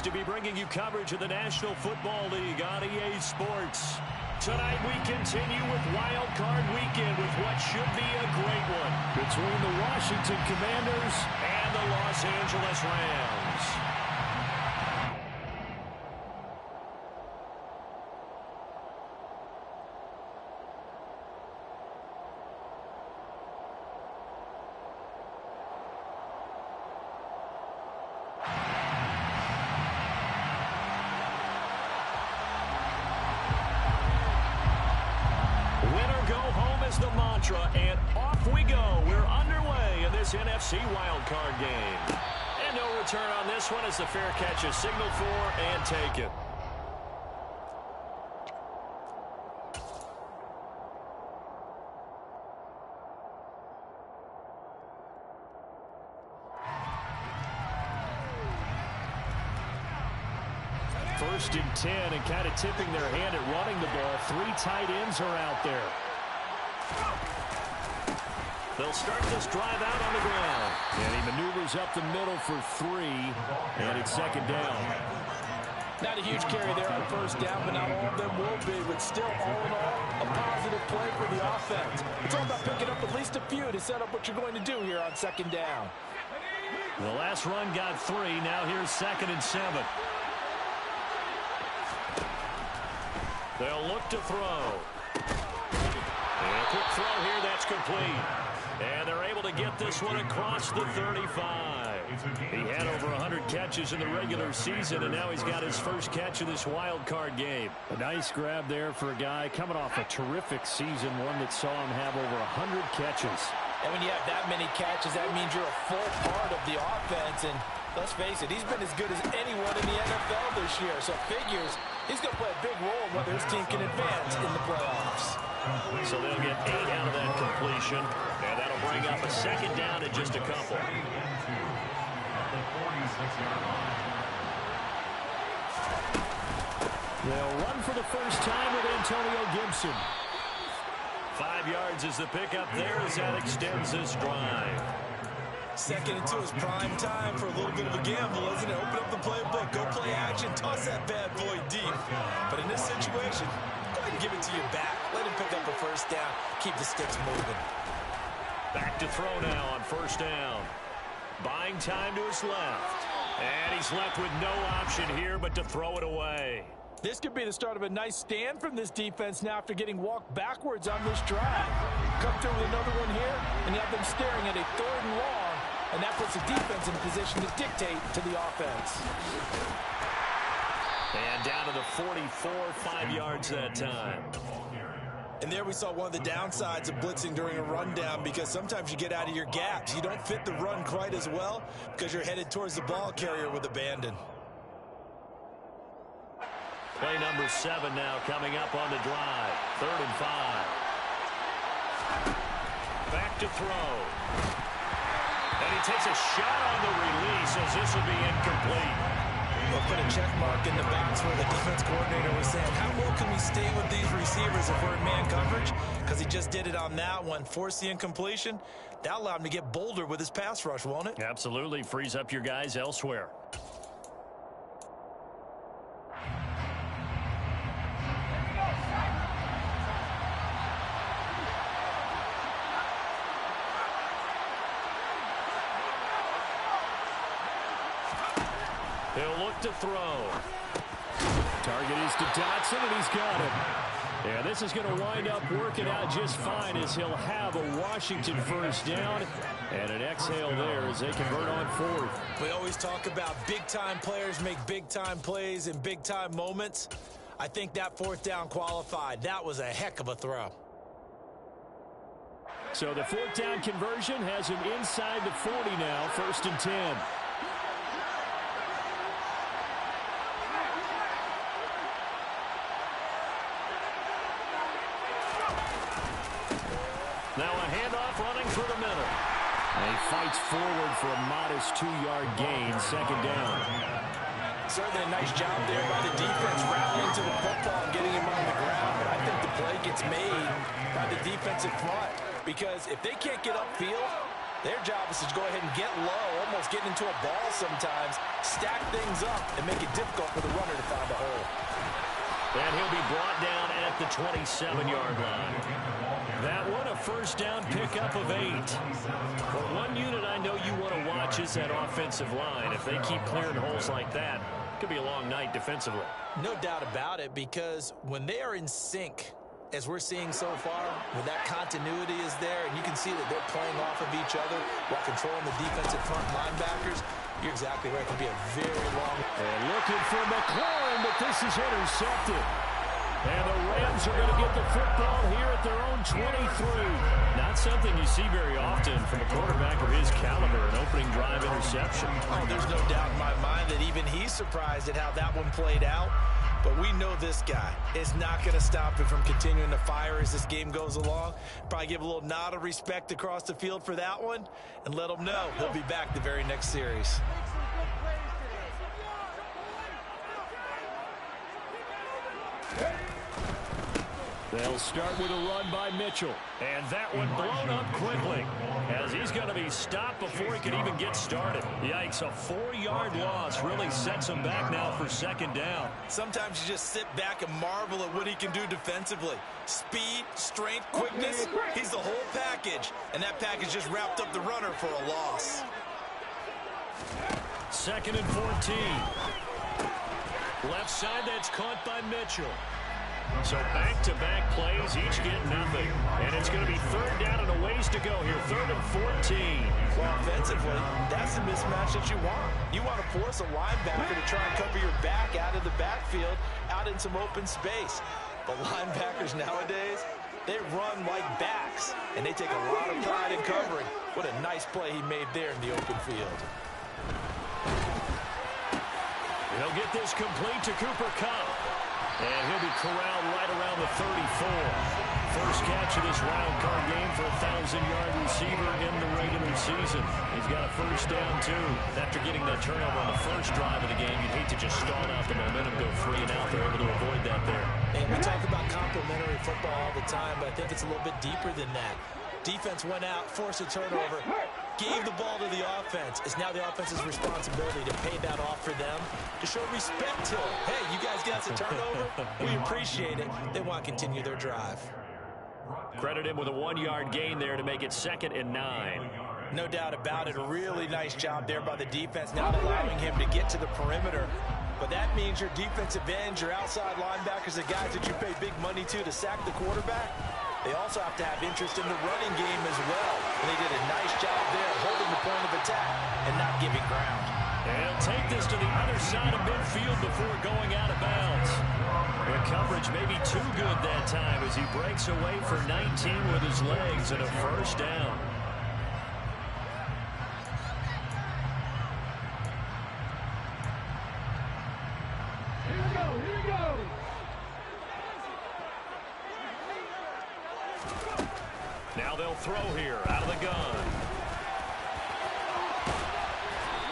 pleased to be bringing you coverage of the National Football League on EA Sports. Tonight we continue with Wild Card Weekend with what should be a great one between the Washington Commanders and the Los Angeles Rams. The mantra, and off we go. We're underway in this NFC wildcard game. And no return on this one as the fair catch is signaled for and taken. First and 10, and kind of tipping their hand at running the ball. 3 tight ends are out there. They'll start this drive out on the ground. And he maneuvers up the middle for 3, and it's second down. Not a huge carry there on first down, but not all of them will be. But still, all in all, a positive play for the offense. It's all about picking up at least a few to set up what you're going to do here on second down. The last run got 3. Now here's 2nd and 7. They'll look to throw. And a quick throw here, that's complete. And they're able to get this one across the 35. He had over 100 catches in the regular season, and now he's got his first catch of this wild card game. A nice grab there for a guy coming off a terrific season, one that saw him have over 100 catches. And when you have that many catches, that means you're a full part of the offense. And let's face it, he's been as good as anyone in the NFL this year. So figures he's going to play a big role in whether his team can advance in the playoffs. So they'll get 8 out of that completion, and that'll bring up a second down in just a couple. They'll run for the first time with Antonio Gibson. 5 yards is the pickup there as that extends this drive. 2nd and 2 is prime time for a little bit of a gamble, isn't it? Open up the playbook, go play action, toss that bad boy deep. But in this situation, go ahead and give it to your back. Let him pick up a first down. Keep the sticks moving. Back to throw now on first down. Buying time to his left. And he's left with no option here but to throw it away. This could be the start of a nice stand from this defense now after getting walked backwards on this drive. Come through with another one here, and you have them staring at a 3rd and long, and that puts the defense in position to dictate to the offense. And down to the 44, 5 yards that time. And there we saw one of the downsides of blitzing during a rundown, because sometimes you get out of your gaps. You don't fit the run quite as well because you're headed towards the ball carrier with abandon. Play number 7 now coming up on the drive. 3rd and 5. Back to throw. And he takes a shot on the release as this will be incomplete. We'll put a check mark in the box where the defense coordinator was saying, how well can we stay with these receivers if we're in man coverage? Because he just did it on that one. Force the incompletion. That'll allow him to get bolder with his pass rush, won't it? Absolutely. Frees up your guys elsewhere. He'll look to throw. Target is to Dotson, and he's got him. Yeah, this is going to wind up working out just fine as he'll have a Washington first down and an exhale there as they convert on 4th. We always talk about big-time players make big-time plays in big-time moments. I think that 4th down qualified. That was a heck of a throw. So the 4th down conversion has him inside the 40 now, 1st and 10. Now a handoff running through the middle. And he fights forward for a modest 2-yard gain, 2nd down. Certainly a nice job there by the defense rallying to the football and getting him on the ground. But I think the play gets made by the defensive front, because if they can't get upfield, Their job is to go ahead and get low, almost getting into a ball sometimes, stack things up, and make it difficult for the runner to find a hole. And he'll be brought down at the 27-yard line. That one, a first down pickup of 8. Well, one unit I know you want to watch is that offensive line. If they keep clearing holes like that, it could be a long night defensively. No doubt about it, because when they are in sync, as we're seeing so far, when that continuity is there, and you can see that they're playing off of each other while controlling the defensive front linebackers, you're exactly right. It could be a very long. And looking for McLaurin, but this is intercepted. And the Rams are going to get the football here at their own 23. Not something you see very often from a quarterback of his caliber, an opening drive interception. Oh, there's no doubt in my mind that even he's surprised at how that one played out. But we know this guy is not going to stop him from continuing to fire as this game goes along. Probably give a little nod of respect across the field for that one and let him know he'll be back the very next series. They'll start with a run by Mitchell. And that one blown up quickly as he's going to be stopped before he can even get started. Yikes, a 4-yard loss really sets him back now for second down. Sometimes you just sit back and marvel at what he can do defensively. Speed, strength, quickness, he's the whole package. And that package just wrapped up the runner for a loss. 2nd and 14. Left side, that's caught by Mitchell. So back-to-back plays, each get nothing. And it's going to be 3rd down and a ways to go here. 3rd and 14. Well, offensively, that's the mismatch that you want. You want to force a linebacker to try and cover your back out of the backfield, out in some open space. But linebackers nowadays, they run like backs, and they take a lot of pride in covering. What a nice play he made there in the open field. He'll get this complete to Cooper Kupp. And he'll be corralled right around the 34. First catch of this wild card game for a 1,000-yard receiver in the regular season. He's got a first down, too. After getting that turnover on the first drive of the game, you'd hate to just stall out the momentum, go 3 and out. They're able to avoid that there. And we talk about complementary football all the time, but I think it's a little bit deeper than that. Defense went out, forced a turnover, gave the ball to the offense. It's now the offense's responsibility to pay that off for them, to show respect to them. Hey, you guys got us a turnover. We appreciate it. They want to continue their drive. Credit him with a 1-yard gain there to make it 2nd and 9. No doubt about it. A really nice job there by the defense, now allowing him to get to the perimeter. But that means your defensive ends, your outside linebackers, the guys that you pay big money to sack the quarterback, they also have to have interest in the running game as well. And they did a nice job there holding the point of attack and not giving ground. And he'll take this to the other side of midfield before going out of bounds. The coverage may be too good that time as he breaks away for 19 with his legs and a first down. Here we go. Now they'll throw here out of the gun.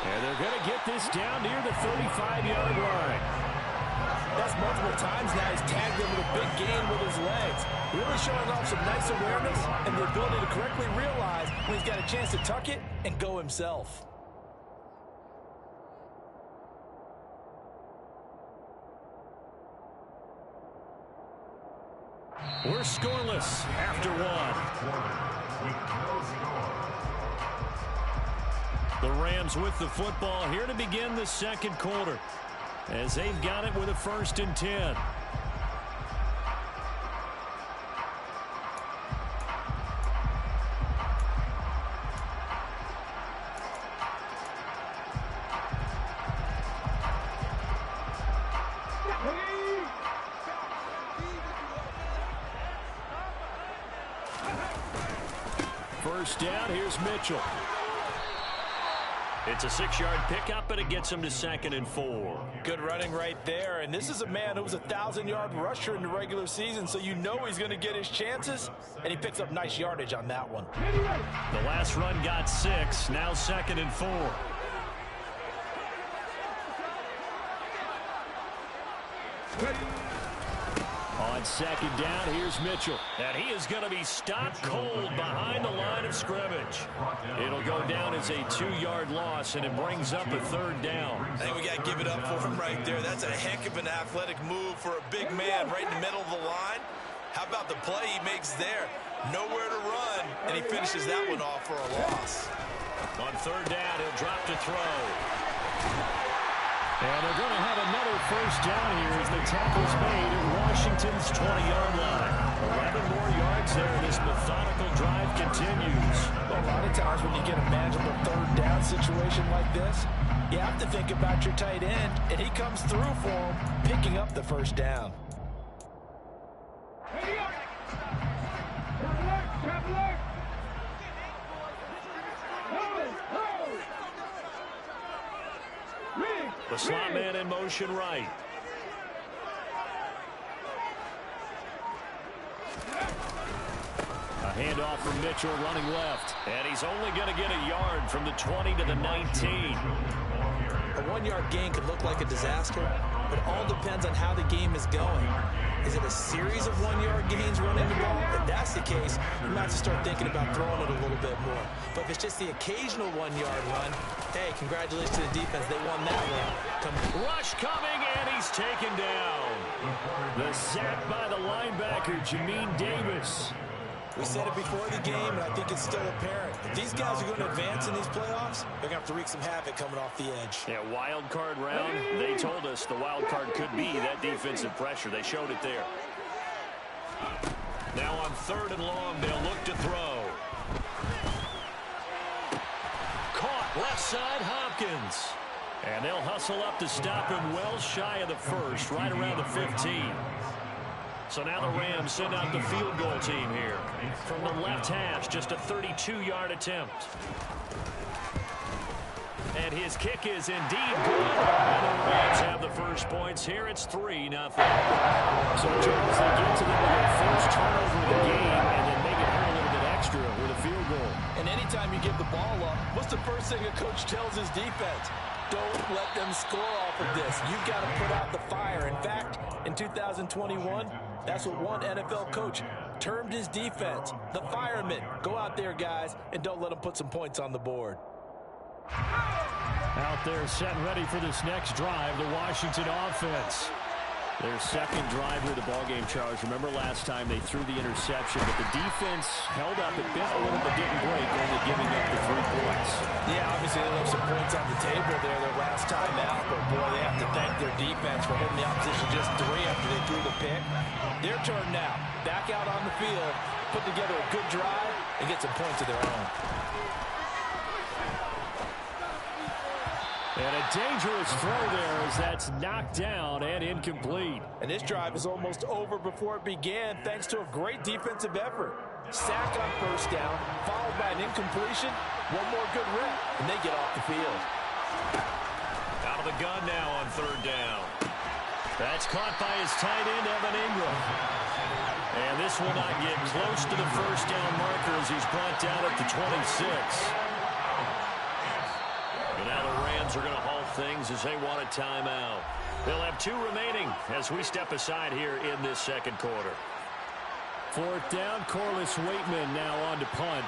And they're going to get this down near the 35-yard line. That's multiple times now. He's tagged him with a big gain with his legs. Really showing off some nice awareness and the ability to correctly realize when he's got a chance to tuck it and go himself. We're scoreless after 1. The Rams with the football here to begin the second quarter as they've got it with a 1st and 10. First down, here's Mitchell. It's a 6-yard pickup, but it gets him to 2nd and 4. Good running right there, and this is a man who was a 1,000-yard rusher in the regular season, so you know he's going to get his chances, and he picks up nice yardage on that one. The last run got 6, now 2nd and 4. On On second down, here's Mitchell. And he is going to be stopped cold behind the line of scrimmage. It'll go down as a 2-yard loss, and it brings up a third down. I think we got to give it up for him right there. That's a heck of an athletic move for a big man right in the middle of the line. How about the play he makes there? Nowhere to run, and he finishes that one off for a loss. On third down, he'll drop to throw. And they're going to have another first down here as the tackle's made at Washington's 20-yard line. 11 more yards there. This methodical drive continues. Well, a lot of times when you get a manageable third down situation like this, you have to think about your tight end, and he comes through for him, picking up the first down. The slot man in motion right. A handoff from Mitchell running left. And he's only going to get a yard from the 20 to the 19. A 1-yard gain could look like a disaster, but it all depends on how the game is going. Is it a series of 1-yard gains running the ball? If that's the case, you might have to start thinking about throwing it a little bit more. But if it's just the occasional 1-yard run, hey, congratulations to the defense. They won that one. Rush coming, and he's taken down. The sack by the linebacker, Jamin Davis. We said it before the game, and I think it's still apparent. If these guys are going to advance in these playoffs, they're going to have to wreak some havoc coming off the edge. Yeah, wild card round. They told us the wild card could be that defensive pressure. They showed it there. Now on third and long, they'll look to throw. Caught left side, Hopkins. And they'll hustle up to stop him well shy of the first, right around the 15. So now the Rams send out the field goal team here. From the left hash, just a 32-yard attempt. And his kick is indeed good. And the Rams have the first points here. It's 3-0. So Charles, they get to their first turnover of the game and then make it hurt a little bit extra with a field goal. And anytime you give the ball up, what's the first thing a coach tells his defense? Don't let them score off of this. You've got to put out the fire. In fact, in 2021, that's what one NFL coach termed his defense, the firemen. Go out there, guys, and don't let them put some points on the board. Out there set and ready for this next drive, the Washington offense. Their second drive of the ballgame, Charles. Remember last time they threw the interception, but the defense held up. It bent a little but didn't break, only giving up the 3 points. Yeah, obviously they left some points on the table there their last time out, but boy, they have to thank their defense for holding the opposition just 3 after they threw the pick. Their turn now. Back out on the field, put together a good drive, and get some points of their own. And a dangerous throw there as that's knocked down and incomplete. And this drive is almost over before it began thanks to a great defensive effort. Sack on first down, followed by an incompletion, one more good rip, and they get off the field. Out of the gun now on third down. That's caught by his tight end, Evan Ingram. And this will not get close to the first down marker as he's brought down at the 26. And now the Rams are going to halt things as they want a timeout. They'll have 2 remaining as we step aside here in this second quarter. Fourth down, Corliss Waitman now on to punt.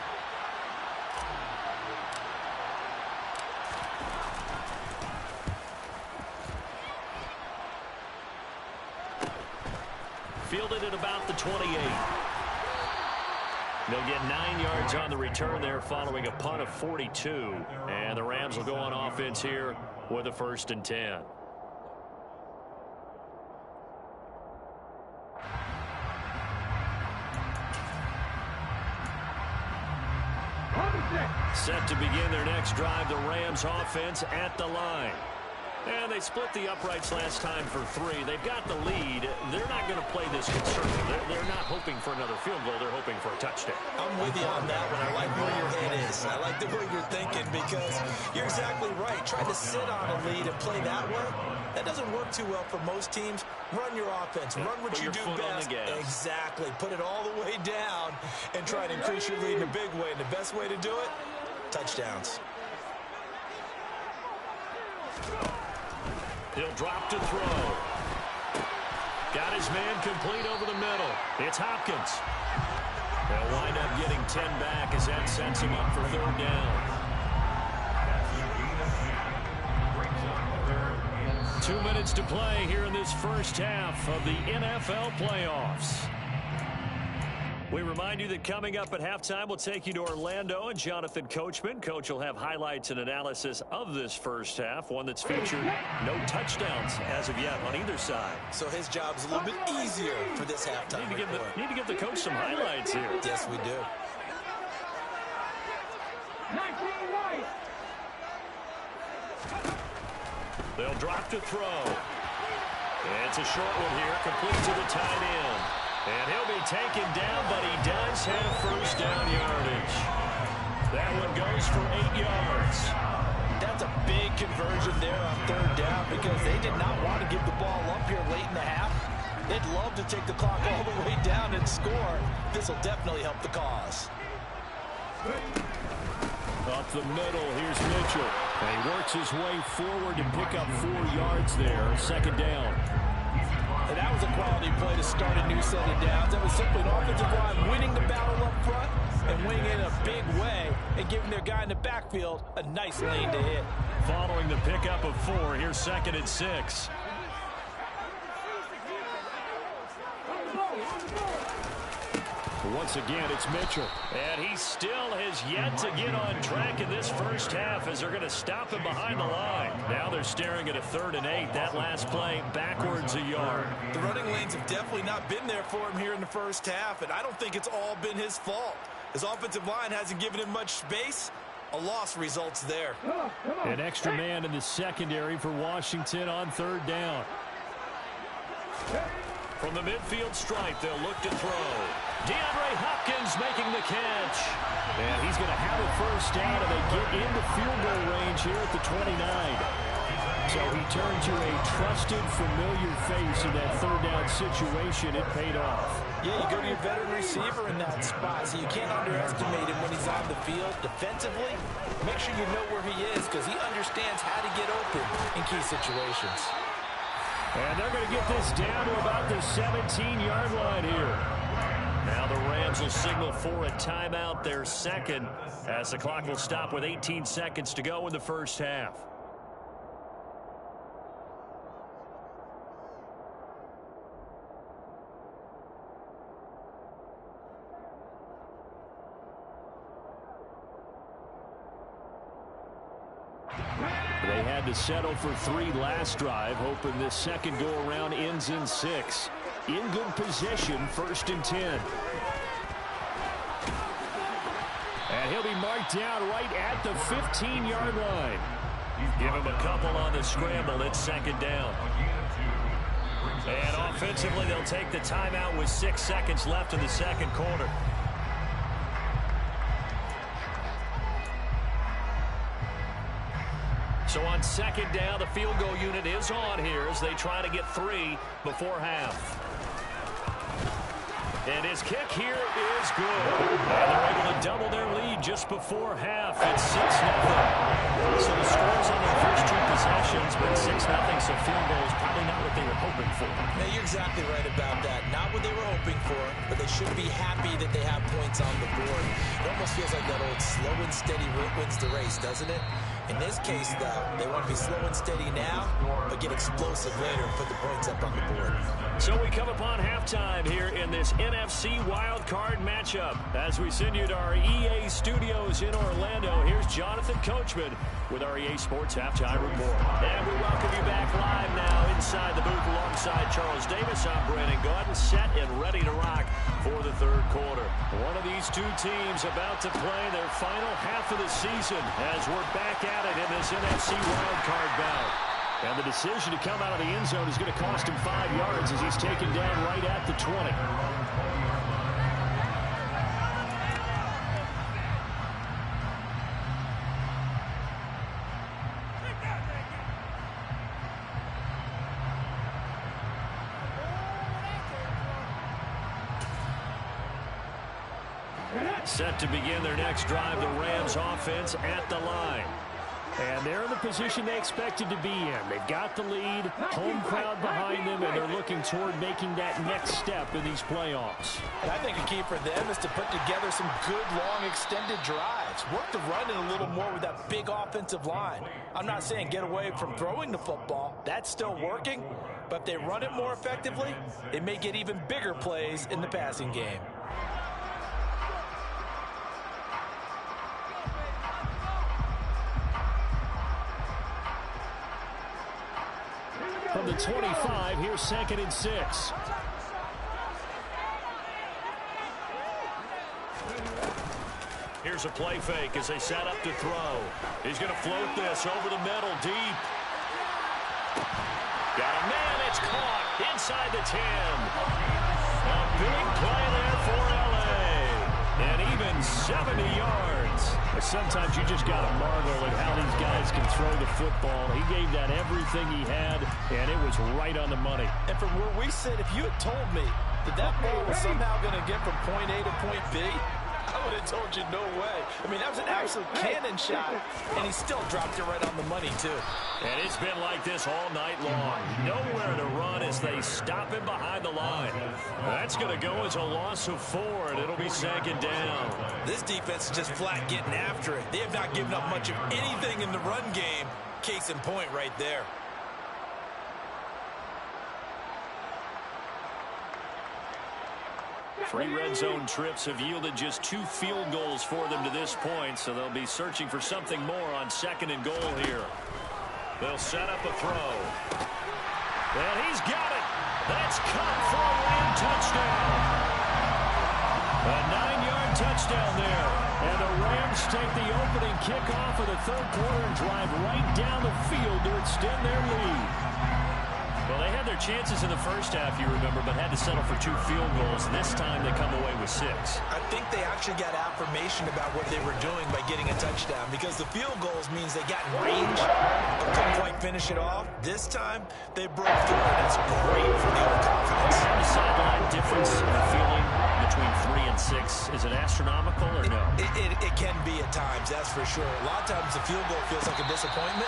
Fielded at about the 28. They'll get 9 yards on the return there following a punt of 42. And the Rams will go on offense here with a 1st and 10. Set to begin their next drive, the Rams offense at the line. And they split the uprights last time for 3. They've got the lead. They're not going to play this conservative. They're not hoping for another field goal. They're hoping for a touchdown. I'm with you on that one. I like where your head is. I like the way you're thinking because you're exactly right. Trying to sit on a lead and play that way, that doesn't work too well for most teams. Run your offense. Run what you do best. Exactly. Put it all the way down and try to increase your lead in a big way. And the best way to do it, touchdowns. He'll drop to throw. Got his man complete over the middle. It's Hopkins. They'll wind up getting 10 back as that sets him up for third down. 2 minutes to play here in this first half of the NFL playoffs. We remind you that coming up at halftime, we'll take you to Orlando and Jonathan Coachman. Coach will have highlights and analysis of this first half, one that's featured no touchdowns as of yet on either side. So his job's a little bit easier for this halftime report. Need to give the coach some highlights here. Yes, we do. 19 right. They'll drop to throw. It's a short one here, complete to the tight end. And he'll be taken down, but he does have first down yardage. That one goes for 8 yards. That's a big conversion there on third down because they did not want to give the ball up here late in the half. They'd love to take the clock all the way down and score. This will definitely help the cause. Up the middle, here's Mitchell. And he works his way forward to pick up 4 yards there. Second down. And that was a quality play to start a new set of downs. That was simply an offensive line winning the battle up front and winning in a big way and giving their guy in the backfield a nice lane to hit. Following the pickup of 4, here's 2nd and 6. Once again, it's Mitchell. And he still has yet to get on track in this first half as they're going to stop him behind the line. Now they're staring at a 3rd and 8. That last play backwards a yard. The running lanes have definitely not been there for him here in the first half, and I don't think it's all been his fault. His offensive line hasn't given him much space. A loss results there. An extra man in the secondary for Washington on 3rd down. From the midfield stripe, they'll look to throw. DeAndre Hopkins making the catch. And he's going to have a first down, and they get into field goal range here at the 29. So he turned to a trusted, familiar face in that 3rd down situation. It paid off. Yeah, you go to your veteran receiver in that spot, so you can't underestimate him when he's on the field. Defensively, make sure you know where he is because he understands how to get open in key situations. And they're going to get this down to about the 17-yard line here. Now the Rams will signal for a timeout, their second, as the clock will stop with 18 seconds to go in the first half. They had to settle for 3 last drive, hoping this second go-around ends in 6. In good position, 1st and 10. And he'll be marked down right at the 15-yard line. Give him a couple on the scramble. It's 2nd down. And offensively, they'll take the timeout with 6 seconds left in the second quarter. So on 2nd down, the field goal unit is on here as they try to get 3 before half. And his kick here is good. And they're able to double their lead just before half. It's 6-0. So the scores on their first 2 possessions been 6-0, so field goal is probably not what they were hoping for. Now, you're exactly right about that. Not what they were hoping for, but they should be happy that they have points on the board. It almost feels like that old slow and steady wins the race, doesn't it? In this case, though, they want to be slow and steady now, but get explosive later and put the points up on the board. So we come upon halftime here in this NFC wildcard matchup. As we send you to our EA studios in Orlando, here's Jonathan Coachman with our EA Sports Halftime Report. And we welcome you back live now inside the booth alongside Charles Davis. I'm Brandon Gordon, set and ready to rock for the third quarter. One of these 2 teams about to play their final half of the season as we're back at it in this NFC wildcard bout. And the decision to come out of the end zone is going to cost him 5 yards as he's taken down right at the 20. Set to begin their next drive, the Rams offense at the line. And they're in the position they expected to be in. They've got the lead, home crowd behind them, and they're looking toward making that next step in these playoffs. And I think a key for them is to put together some good, long, extended drives. Work the run in a little more with that big offensive line. I'm not saying get away from throwing the football. That's still working. But if they run it more effectively, they may get even bigger plays in the passing game. From the 25, here's 2nd and 6. Here's a play fake as they set up to throw. He's going to float this over the middle, deep. Got a man, it's caught inside the 10. A big play there for L.A. And even 70 yards. Sometimes you just got to marvel at how these guys can throw the football. He gave that everything he had, and it was right on the money. And from where we sit, if you had told me that ball was somehow going to get from point A to point B, I would have told you no way. I mean, that was an absolute cannon shot, and he still dropped it right on the money, too. And it's been like this all night long. Nowhere to run as they stop him behind the line. That's going to go as a loss of 4, and it'll be 2nd down. This defense is just flat getting after it. They have not given up much of anything in the run game. Case in point right there. 3 red zone trips have yielded just 2 field goals for them to this point, so they'll be searching for something more on 2nd and goal here. They'll set up a throw. And he's got it. That's caught for a Ram touchdown. A 9-yard touchdown there. And the Rams take the opening kickoff of the 3rd quarter and drive right down the field to extend their lead. Well, they had their chances in the first half, you remember, but had to settle for 2 field goals. This time they come away with 6. I think they actually got affirmation about what they were doing by getting a touchdown, because the field goals means they got in range but couldn't quite finish it off. This time they broke through, and that's great for the overconfidence. The sideline difference in the feeling between 3 and 6, is it astronomical or no? It can be at times, that's for sure. A lot of times the field goal feels like a disappointment.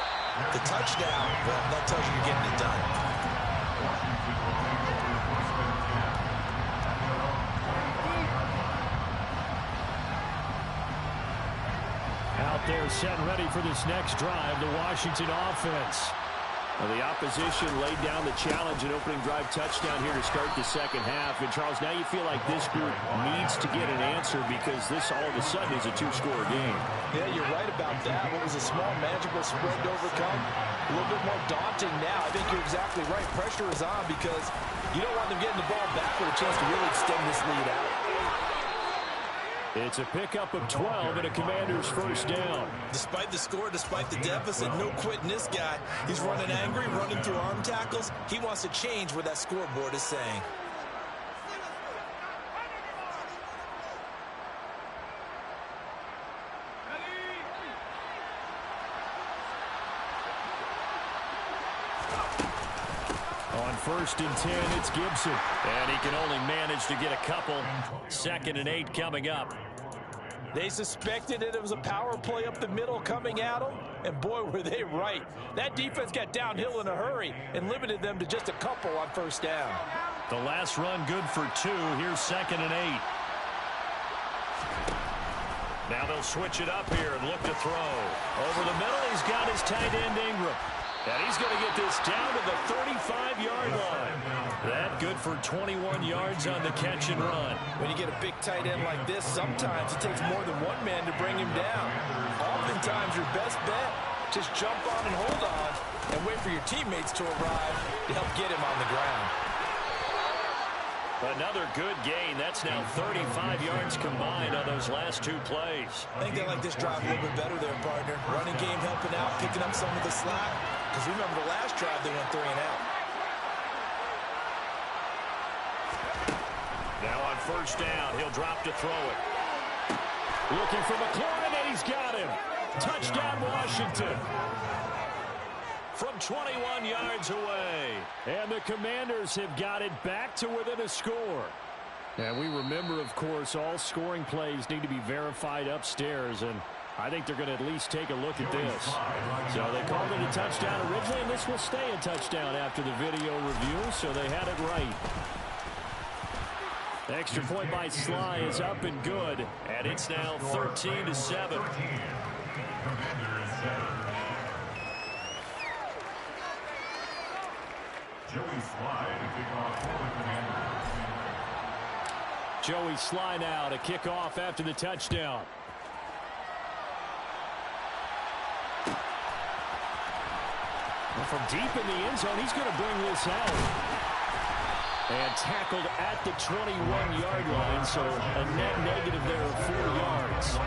The touchdown, well, that tells you you're getting it done. Out there set and ready for this next drive, the Washington offense. Well, the opposition laid down the challenge and opening drive touchdown here to start the 2nd half. And, Charles, now you feel like this group needs to get an answer because this all of a sudden is a 2-score game. Yeah, you're right about that. What was a small, manageable spread to overcome? A little bit more daunting now. I think you're exactly right. Pressure is on because you don't want them getting the ball back with a chance to really extend this lead out. It's a pickup of 12 and a Commander's 1st down. Despite the score, despite the deficit, no quitting this guy. He's running angry, running through arm tackles. He wants to change what that scoreboard is saying. On 1st and 10, it's Gibson. And he can only manage to get a couple. 2nd and 8 coming up. They suspected it was a power play up the middle coming at them, and boy, were they right. That defense got downhill in a hurry and limited them to just a couple on 1st down. The last run good for 2. Here's 2nd and 8. Now they'll switch it up here and look to throw. Over the middle, he's got his tight end Ingram. And he's going to get this down to the 35-yard line. That good for 21 yards on the catch and run. When you get a big tight end like this, sometimes it takes more than one man to bring him down. Oftentimes, your best bet, just jump on and hold on and wait for your teammates to arrive to help get him on the ground. Another good gain. That's now 35 yards combined on those last 2 plays. I think they like this drive a little bit better there, partner. Running game helping out, picking up some of the slack. Because remember the last drive, they went 3 and out. Now on 1st down, he'll drop to throw it. Looking for McLaurin, and he's got him. Touchdown, Washington. From 21 yards away. And the Commanders have got it back to within a score. And we remember, of course, all scoring plays need to be verified upstairs. And I think they're going to at least take a look at this. So they called it a touchdown originally, and this will stay a touchdown after the video review, so they had it right. The extra point by Sly is up and good, and it's now 13-7. Joey Sly now to kick off after the touchdown. Well, from deep in the end zone, he's going to bring this out. And tackled at the 21-yard line, so a net negative there of 4 yards.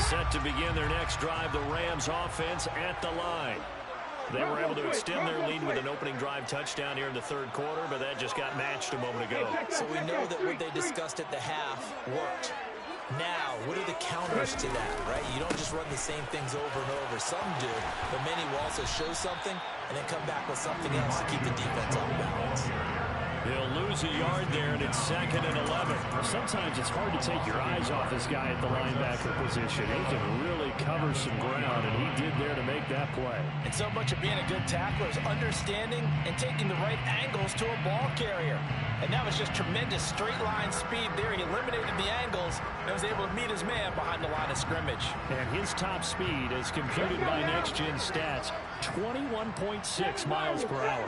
Set to begin their next drive, the Rams offense at the line. They were able to extend their lead with an opening drive touchdown here in the third quarter, but that just got matched a moment ago. So we know that what they discussed at the half worked. Now, what are the counters to that, right? You don't just run the same things over and over. Some do, but many will also show something and then come back with something else to keep the defense off balance. They'll lose a yard there, and it's 2nd and 11. Sometimes it's hard to take your eyes off this guy at the linebacker position. He can really cover some ground, and he did there to make that play. And so much of being a good tackler is understanding and taking the right angles to a ball carrier. And that was just tremendous straight line speed there. He eliminated the angles and was able to meet his man behind the line of scrimmage. And his top speed, as computed by Next Gen Stats, 21.6 miles per hour.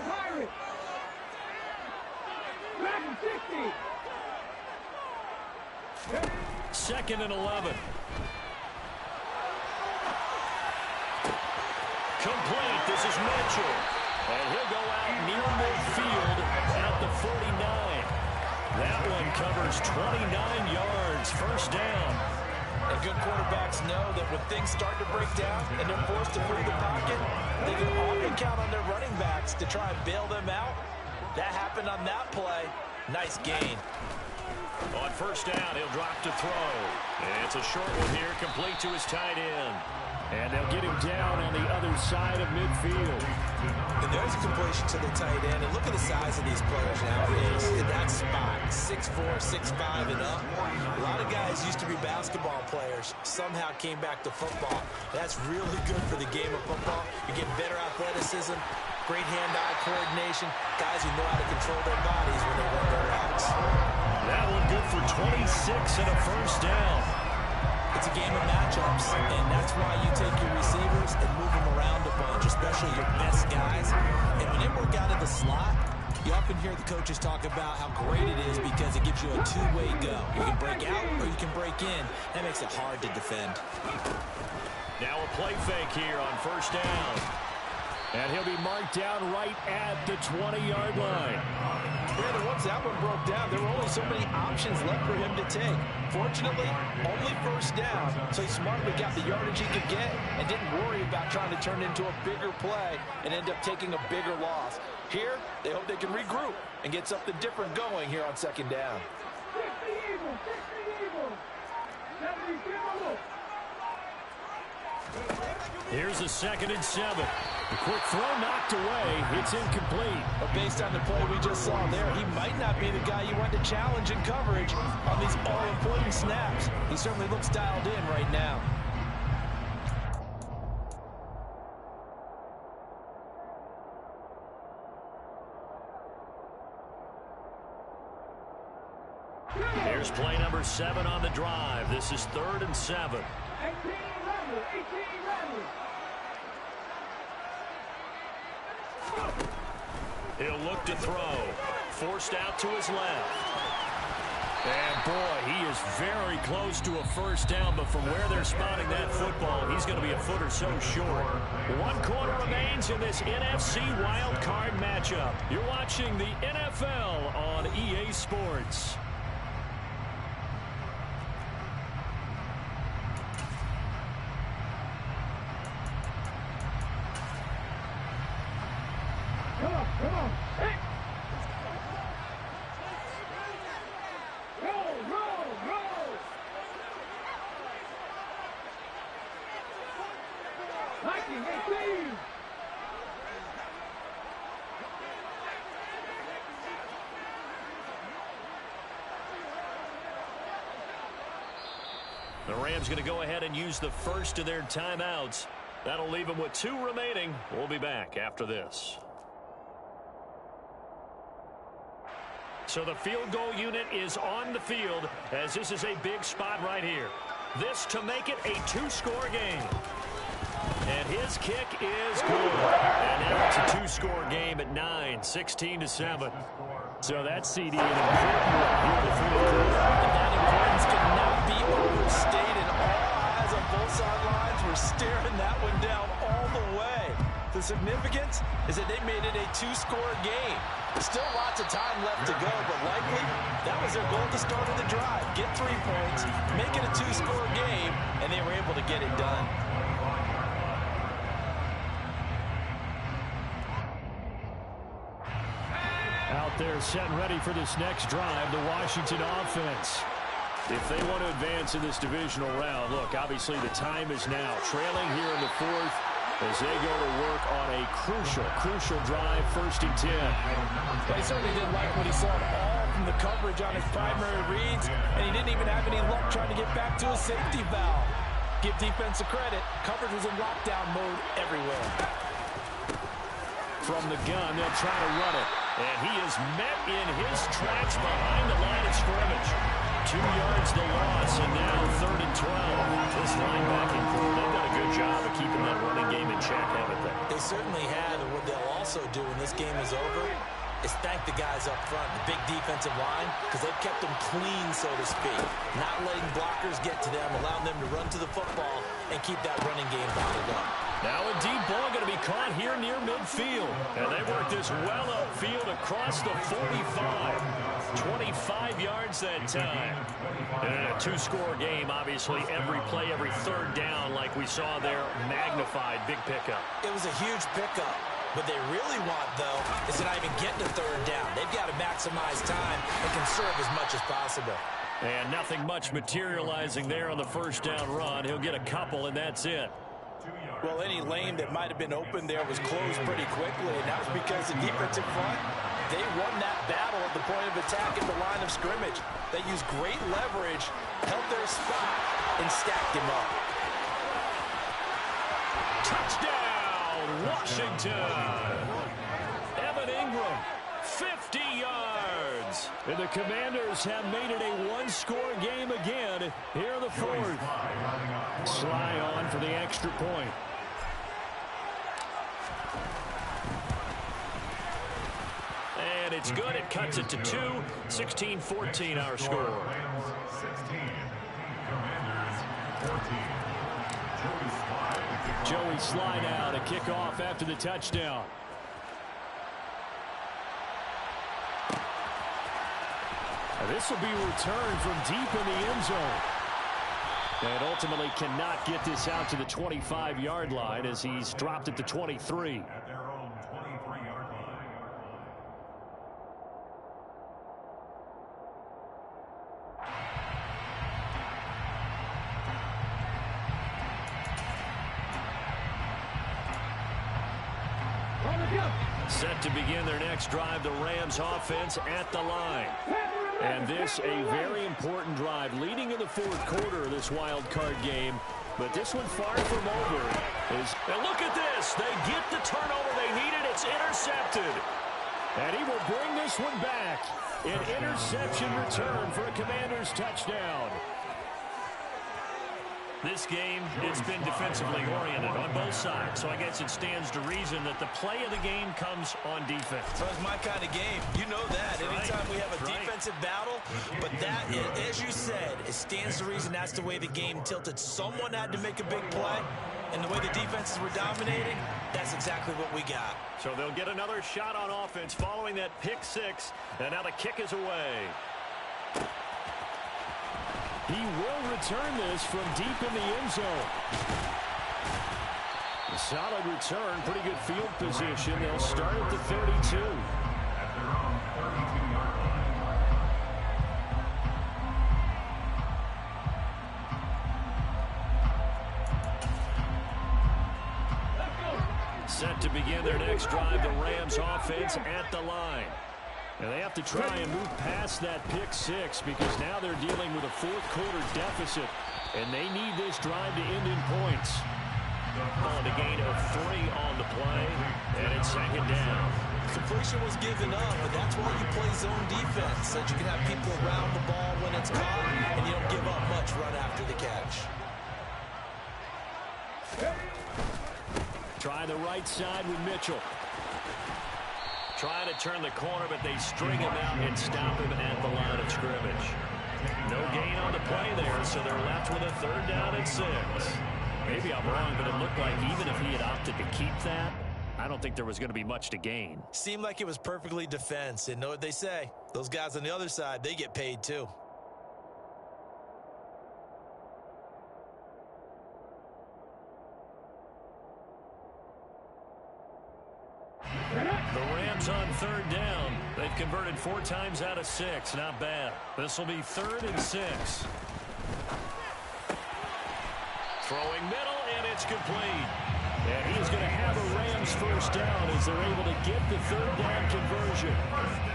2nd and 11. Complete. This is Mitchell. And he'll go out near midfield at the 49. That one covers 29 yards. First down. And good quarterbacks know that when things start to break down and they're forced to flee the pocket, they can often count on their running backs to try and bail them out. That happened on that play. Nice gain. On first down, he'll drop to throw. And it's a short one here, complete to his tight end. And they'll get him down on the other side of midfield. And there's a completion to the tight end. And look at the size of these players nowadays in that spot. 6'4", 6'5", and up. A lot of guys used to be basketball players. Somehow came back to football. That's really good for the game of football. You get better athleticism, great hand-eye coordination. Guys who know how to control their bodies when they run their routes. That one good for 26 and a first down. It's a game of matchups, and that's why you take your receivers and move them around a bunch, especially your best guys. And when they work out of the slot, you often hear the coaches talk about how great it is because it gives you a two-way go. You can break out or you can break in. That makes it hard to defend. Now a play fake here on first down. And he'll be marked down right at the 20-yard line. Brandon, once that one broke down, there were only so many options left for him to take. Fortunately, only first down, so he smartly got the yardage he could get and didn't worry about trying to turn it into a bigger play and end up taking a bigger loss. Here, they hope they can regroup and get something different going here on second down. Here's a 2nd and 7. The quick throw knocked away. It's incomplete. But based on the play we just saw there, he might not be the guy you want to challenge in coverage on these all-important snaps. He certainly looks dialed in right now. Here's play number 7 on the drive. This is 3rd and 7. 18 He'll look to throw. Forced out to his left. And boy, he is very close to a first down, but from where they're spotting that football, he's going to be a foot or so short. 1 quarter remains in this NFC Wild Card matchup. You're watching the NFL on EA Sports. Come on. Hey. Roll. 19, 18. Rams going to go ahead and use the first of their timeouts. That'll leave them with 2 remaining. We'll be back after this. So the field goal unit is on the field as this is a big spot right here. This to make it a 2-score game. And his kick is good. And now it's a 2-score game at 9, 16-7. So that's CD an important one here in the fourth quarter. And that importance cannot be overstated. All eyes on both sidelines were staring that one down all the way. The significance is that they made it a 2-score game. Still lots of time left to go, but likely that was their goal at the start of the drive. Get 3 points, make it a 2-score game, and they were able to get it done. Out there set and ready for this next drive, the Washington offense. If they want to advance in this divisional round, look, obviously the time is now. Trailing here in the fourth as they go to work on a crucial drive, 1st and 10. But he certainly didn't like what he saw at all from the coverage on his primary reads, and he didn't even have any luck trying to get back to a safety valve. Give defense a credit. Coverage was in lockdown mode everywhere. From the gun, they'll try to run it. And he is met in his tracks behind the line of scrimmage. 2 yards the loss, and now 3rd and 12. This linebacking core, they've done a good job of keeping that running game in check, haven't they? They certainly have, and what they'll also do when this game is over is thank the guys up front, the big defensive line, because they've kept them clean, so to speak. Not letting blockers get to them, allowing them to run to the football and keep that running game bottled up. Now a deep ball going to be caught here near midfield. And they work this well upfield across the 45. 25 yards that time. And in a 2-score game, obviously, every play, every 3rd down, like we saw there, magnified, big pickup. It was a huge pickup. What they really want, though, is to not even get to 3rd down. They've got to maximize time and conserve as much as possible. And nothing much materializing there on the 1st down run. He'll get a couple, and that's it. Well, any lane that might have been open there was closed pretty quickly, and that was because the defensive front, they won that battle at the point of attack at the line of scrimmage. They used great leverage, held their spot, and stacked him up. Touchdown, Washington! Evan Ingram, 50 yards. And the Commanders have made it a 1-score game again here in the 4th. Sly on for the extra point. And it's good. It cuts it to 2. 16-14 our score. Joey Sly now to kick off after the touchdown. And this will be returned from deep in the end zone. And ultimately cannot get this out to the 25-yard line as he's dropped at the 23. Set to begin their next drive, the Rams offense at the line. And this a very important drive leading in the 4th quarter of this wild card game. But this one far from over. And look at this. They get the turnover they needed. It's intercepted. And he will bring this one back. An interception return for a Commanders touchdown. This game, it's been defensively oriented on both sides, so I guess it stands to reason that the play of the game comes on defense. So it's my kind of game. You know that. Anytime we have a defensive battle, but that, as you said, it stands to reason that's the way the game tilted. Someone had to make a big play, and the way the defenses were dominating, that's exactly what we got. So they'll get another shot on offense following that pick 6, and now the kick is away. He will return this from deep in the end zone. A solid return, pretty good field position. They'll start at the 32. Set to begin their next drive, the Rams offense at the line. And they have to try and move past that pick 6 because now they're dealing with a 4th quarter deficit. And they need this drive to end in points. On a gain of 3 on the play, and it's second down. Completion was given up, but that's why you play zone defense, so that you can have people around the ball when it's caught, and you don't give up much run after the catch. Try the right side with Mitchell. Trying to turn the corner, but they string him out and stop him at the line of scrimmage. No gain on the play there, so they're left with a 3rd down and 6. Maybe I'm wrong, but it looked like even if he had opted to keep that, I don't think there was going to be much to gain. Seemed like it was perfectly defense, and know what they say. Those guys on the other side, they get paid too. The Rams on 3rd down. They've converted 4 times out of 6. Not bad. This will be 3rd and 6. Throwing middle, and it's complete. And he's going to have a Rams 1st down as they're able to get the 3rd down conversion.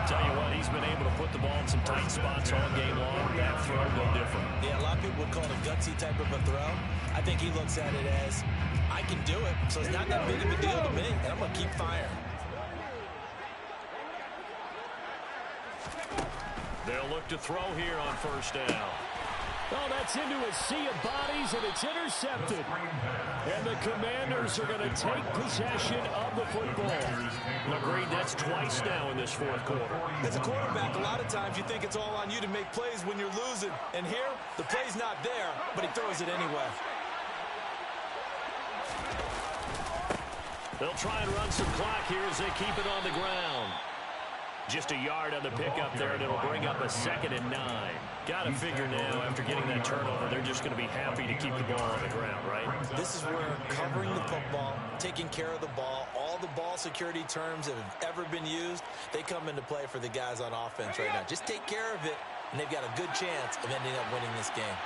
Tell you what, he's been able to put the ball in some tight spots all game long. That throw, no different. Yeah, a lot of people would call it a gutsy type of a throw. I think he looks at it as, I can do it, so it's not that big of a deal to me, and I'm going to keep firing. They'll look to throw here on 1st down. Oh, that's into a sea of bodies, and it's intercepted. And the Commanders are going to take possession of the football. Agreed, that's twice now in this 4th quarter. As a quarterback, a lot of times you think it's all on you to make plays when you're losing. And here, the play's not there, but he throws it anyway. They'll try and run some clock here as they keep it on the ground. Just a yard on the pickup there, and it'll bring up a 2nd and 9. Got to figure now, after getting that turnover, they're just going to be happy to keep the ball on the ground, right? This is where covering the football, taking care of the ball, all the ball security terms that have ever been used, they come into play for the guys on offense right now. Just take care of it, and they've got a good chance of ending up winning this game.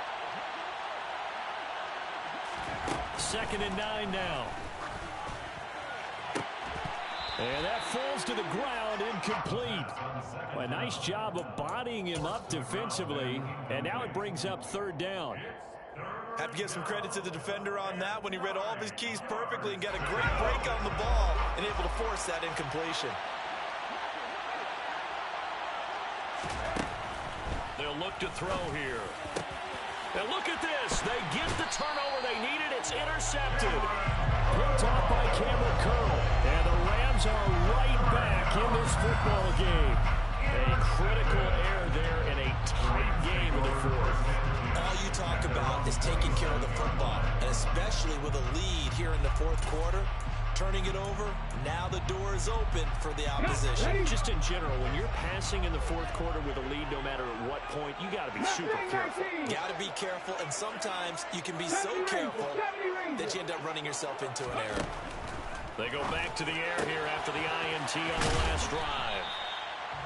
2nd and 9 now. And that falls to the ground, incomplete. A nice job of bodying him up defensively, and now it brings up 3rd down. Have to give some credit to the defender on that when he read all of his keys perfectly and got a great break on the ball and able to force that incompletion. They'll look to throw here. And look at this. They get the turnover they needed. It's intercepted. Picked off by Cameron Curl. And the Rams are right back in this football game. A critical error there in a tight game in the 4th. All you talk about is taking care of the football, and especially with a lead here in the 4th quarter. Turning it over, now the door is open for the opposition. Just in general, when you're passing in the 4th quarter with a lead, no matter at what point, you got to be super careful. Got to be careful, and sometimes you can be so careful that you end up running yourself into an error. They go back to the air here after the INT on the last drive.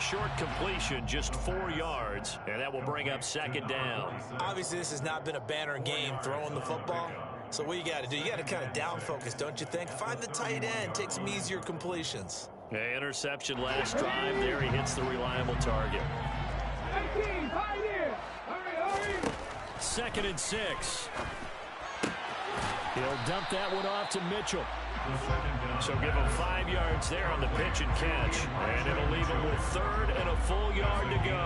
Short completion, just 4 yards, and that will bring up 2nd down. Obviously, this has not been a banner game throwing the football. So what you got to do, you got to kind of down focus, don't you think? Find the tight end, take some easier completions. Yeah, interception last drive. There he hits the reliable target. 2nd and 6. He'll dump that one off to Mitchell. So give him 5 yards there on the pitch and catch. And it'll leave him with 3rd and a full yard to go.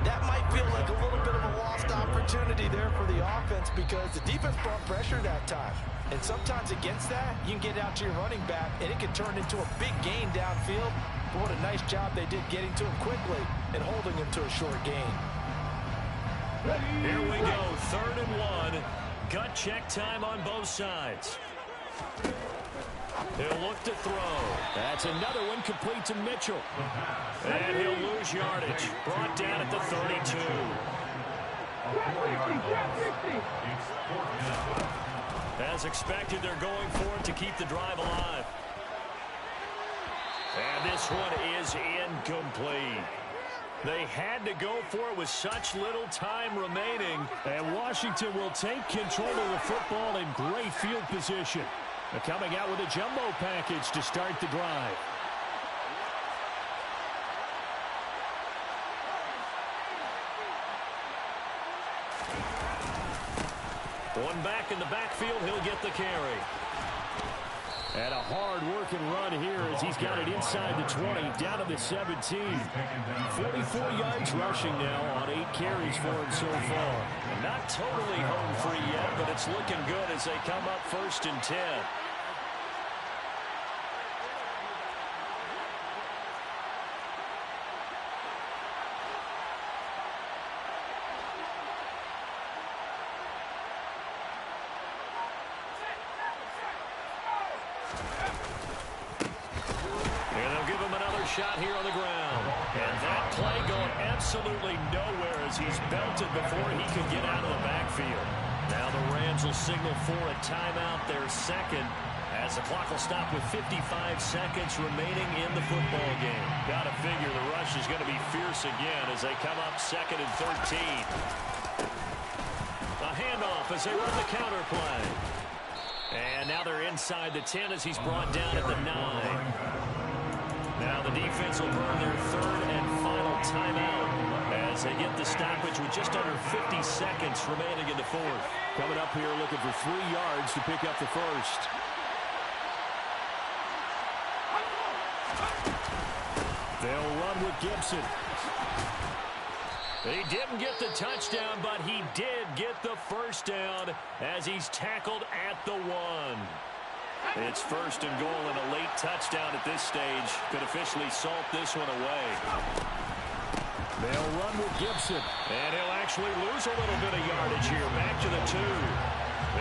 That might feel like a little bit of a lost opportunity there for the offense because the defense brought pressure that time. And sometimes against that, you can get out to your running back, and it can turn into a big gain downfield. But what a nice job they did getting to him quickly and holding him to a short gain. Here we go, 3rd and 1. Gut check time on both sides. He'll look to throw. That's another one complete to Mitchell. And he'll lose yardage. Brought down at the 32. As expected, they're going for it to keep the drive alive. And this one is incomplete. They had to go for it with such little time remaining. And Washington will take control of the football in great field position. They're coming out with a jumbo package to start the drive. One back in the backfield, he'll get the carry. And a hard-working run here as he's got it inside the 20, down to the 17. 44 yards rushing now on 8 carries for him so far. Not totally home free yet, but it's looking good as they come up 1st and 10. Shot here on the ground. And that play going absolutely nowhere as he's belted before he could get out of the backfield. Now the Rams will signal for a timeout, their second, as the clock will stop with 55 seconds remaining in the football game. Got to figure the rush is going to be fierce again as they come up 2nd and 13. A handoff as they run the counter play. And now they're inside the 10 as he's brought down at the 9. Now the defense will burn their 3rd and final timeout as they get the stoppage with just under 50 seconds remaining in the 4th. Coming up here looking for 3 yards to pick up the first. They'll run with Gibson. He didn't get the touchdown, but he did get the first down as he's tackled at the 1. It's 1st and goal, and a late touchdown at this stage could officially salt this one away. They'll run with Gibson, and he'll actually lose a little bit of yardage here. Back to the 2.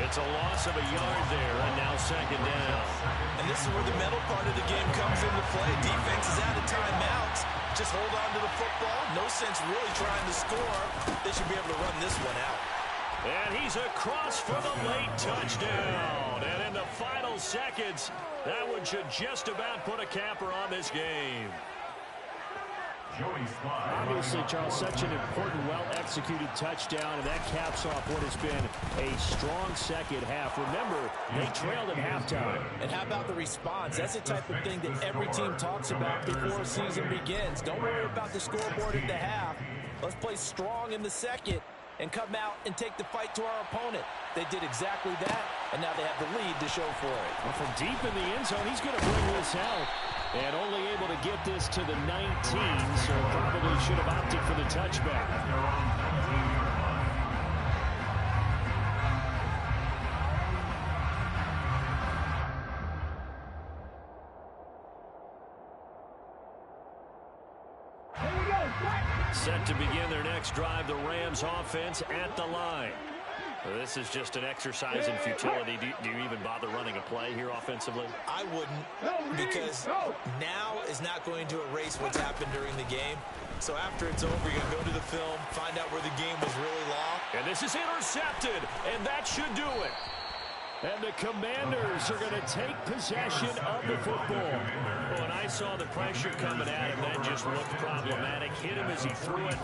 It's a loss of a yard there, and now 2nd down. And this is where the mental part of the game comes into play. Defense is out of timeouts. Just hold on to the football. No sense really trying to score. They should be able to run this one out. And he's across for the late touchdown. And in the final seconds, that one should just about put a capper on this game. Obviously, Charles, such an important, well-executed touchdown, and that caps off what has been a strong second half. Remember, they trailed at halftime. And how about the response? That's the type of thing that every team talks about before a season begins. Don't worry about the scoreboard at the half. Let's play strong in the second and come out and take the fight to our opponent. They did exactly that, and now they have the lead to show for it. Well, from deep in the end zone, he's going to bring this out. And only able to get this to the 19, so probably should have opted for the touchback. Set to begin their next drive, the Rams offense at the line. This is just an exercise in futility. Do you even bother running a play here offensively? I wouldn't, because now is not going to erase what's happened during the game. So after it's over, you're going to go to the film, find out where the game was really long. And this is intercepted, and that should do it. And the Commanders are going to take possession of the football. When I saw the pressure coming at him, that just looked problematic. Hit him as he threw it,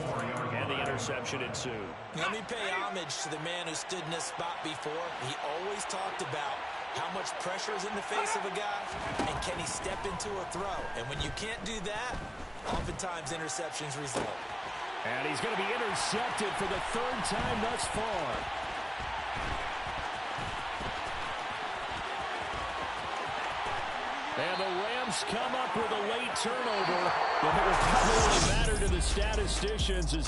and the interception ensued. Let me pay homage to the man who stood in this spot before. He always talked about how much pressure is in the face of a guy, and can he step into a throw. And when you can't do that, oftentimes interceptions result. And he's going to be intercepted for the 3rd time thus far. And the Rams come up with a late turnover, but it will probably matter to the statisticians as